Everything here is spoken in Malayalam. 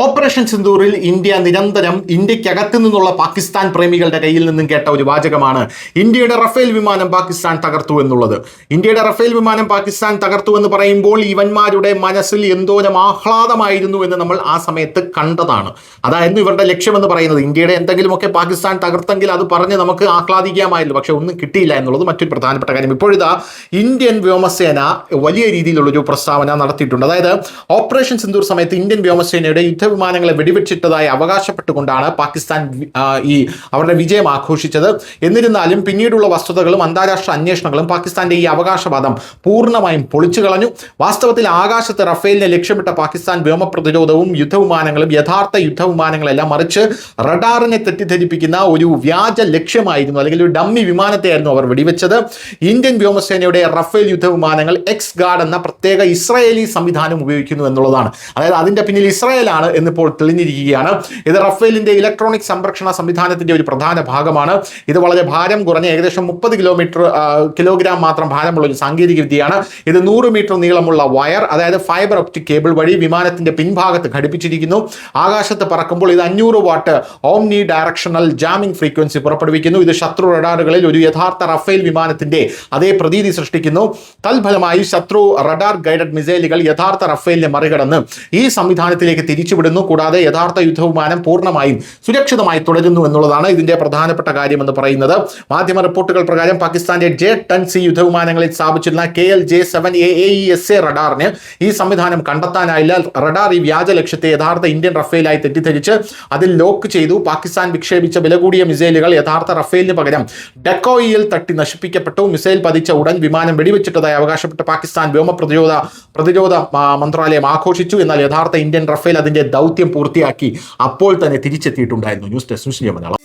ഓപ്പറേഷൻ സിന്ദൂറിൽ ഇന്ത്യ നിരന്തരം ഇന്ത്യക്കകത്തു നിന്നുള്ള പാകിസ്ഥാൻ പ്രേമികളുടെ കയ്യിൽ നിന്നും കേട്ട ഒരു വാചകമാണ് ഇന്ത്യയുടെ റഫേൽ വിമാനം പാകിസ്ഥാൻ തകർത്തു എന്നുള്ളത്. ഇന്ത്യയുടെ റഫേൽ വിമാനം പാകിസ്ഥാൻ തകർത്തു എന്ന് പറയുമ്പോൾ ഇവന്മാരുടെ മനസ്സിൽ എന്തോരം ആഹ്ലാദമായിരുന്നു എന്ന് നമ്മൾ ആ സമയത്ത് കണ്ടതാണ്. അതായിരുന്നു ഇവരുടെ ലക്ഷ്യമെന്ന് പറയുന്നത്. ഇന്ത്യയുടെ എന്തെങ്കിലുമൊക്കെ പാകിസ്ഥാൻ തകർത്തെങ്കിൽ അത് പറഞ്ഞ് നമുക്ക് ആഹ്ലാദിക്കാമായിരുന്നു. പക്ഷെ ഒന്നും കിട്ടിയില്ല എന്നുള്ളത് മറ്റൊരു പ്രധാനപ്പെട്ട കാര്യം. ഇപ്പോഴിതാ ഇന്ത്യൻ വ്യോമസേന വലിയ രീതിയിലുള്ളൊരു പ്രസ്താവന നടത്തിയിട്ടുണ്ട്. അതായത് ഓപ്പറേഷൻ സിന്ദൂർ സമയത്ത് ഇന്ത്യൻ വ്യോമസേനയുടെ വിമാനങ്ങളെ വെടിവെച്ചിട്ടതായി അവകാശപ്പെട്ടുകൊണ്ടാണ് പാകിസ്ഥാൻ അവരുടെ വിജയം ആഘോഷിച്ചത്. എന്നിരുന്നാലും പിന്നീടുള്ള വസ്തുതകളും അന്താരാഷ്ട്ര അന്വേഷണങ്ങളും പാകിസ്ഥാന്റെ ഈ അവകാശവാദം പൂർണ്ണമായും പൊളിച്ചു കളഞ്ഞു. വാസ്തവത്തിൽ ആകാശത്ത് റഫേലിനെ ലക്ഷ്യമിട്ട പാകിസ്ഥാൻ വ്യോമ പ്രതിരോധവും യുദ്ധവിമാനങ്ങളും യഥാർത്ഥ യുദ്ധവിമാനങ്ങളെല്ലാം മറിച്ച് റഡാറിനെ തെറ്റിദ്ധരിപ്പിക്കുന്ന ഒരു വ്യാജ ലക്ഷ്യമായിരുന്നു, അല്ലെങ്കിൽ ഒരു ഡമ്മി വിമാനത്തെയായിരുന്നു അവർ വെടിവെച്ചത്. ഇന്ത്യൻ വ്യോമസേനയുടെ റഫേൽ യുദ്ധവിമാനങ്ങൾ എക്സ് ഗാർഡ് എന്ന പ്രത്യേക ഇസ്രായേലി സംവിധാനം ഉപയോഗിക്കുന്നു എന്നുള്ളതാണ്. അതായത് അതിന്റെ പിന്നിൽ ഇസ്രായേലാണ് എന്നിപ്പോൾ തെളിഞ്ഞിരിക്കുകയാണ്. ഇത് റഫേലിന്റെ ഇലക്ട്രോണിക് സംരക്ഷണ സംവിധാനത്തിന്റെ ഒരു പ്രധാന ഭാഗമാണ്. ഇത് വളരെ ഭാരം കുറഞ്ഞ ഏകദേശം 30 കിലോഗ്രാം മാത്രം ഭാരമുള്ള ഒരു സാങ്കേതിക വിദ്യയാണ്. ഇത് 100 മീറ്റർ നീളമുള്ള വയർ, അതായത് ഫൈബർ ഒപ്റ്റിക് കേബിൾ വഴി വിമാനത്തിന്റെ പിൻഭാഗത്ത് ഘടിപ്പിച്ചിരിക്കുന്നു. ആകാശത്ത് പറക്കുമ്പോൾ ഇത് 500 what omni directional jamming frequency പുറപ്പെടുവിക്കുന്നു. ഇത് ശത്രു റഡാറുകളിൽ ഒരു യഥാർത്ഥ റഫേൽ വിമാനത്തിന്റെ അതേ പ്രതീതി സൃഷ്ടിക്കുന്നു. തൽഫലമായി ശത്രു റഡാർ ഗൈഡഡ് മിസൈലുകൾ യഥാർത്ഥ റഫേലിനെ മറികടന്ന് ഈ സംവിധാനത്തിലേക്ക് തിരിച്ചുവിടുന്നു. കൂടാതെ യഥാർത്ഥ യുദ്ധവിമാനം പൂർണ്ണമായും സുരക്ഷിതമായി തുടരുന്നു എന്നുള്ളതാണ് ഇതിന്റെ പ്രധാനപ്പെട്ട കാര്യമെന്ന് പറയുന്നത്. മാധ്യമ റിപ്പോർട്ടുകൾ പ്രകാരം പാകിസ്ഥാന്റെ J-10C യുദ്ധവിമാനങ്ങളിൽ സ്ഥാപിച്ചിരുന്ന KL-J-7 AESA റഡാറിന് ഈ സംവിധാനം കണ്ടെത്താനായില്ല. റഡാർ ഈ വ്യാജ ലക്ഷ്യത്തെ യഥാർത്ഥ ഇന്ത്യൻ റഫേലായി തെറ്റിദ്ധരിച്ച് അതിൽ ലോക്ക് ചെയ്തു. പാകിസ്ഥാൻ വിക്ഷേപിച്ച വില കൂടിയ മിസൈലുകൾ യഥാർത്ഥ റഫേലിന് പകരം ഡെക്കോയിൽ തട്ടി നശിപ്പിക്കപ്പെട്ടു. മിസൈൽ പതിച്ച ഉടൻ വിമാനം വെടിവെച്ചിട്ടതായി അവകാശപ്പെട്ട് പാകിസ്ഥാൻ വ്യോമ പ്രതിരോധ മന്ത്രാലയം ആഘോഷിച്ചു. എന്നാൽ യഥാർത്ഥ ഇന്ത്യൻ റഫേൽ അതിന്റെ ദൗത്യം പൂർത്തിയാക്കി അപ്പോൾ തന്നെ തിരിച്ചെത്തിയിട്ടുണ്ടായിരുന്നു. News desk Malayalam.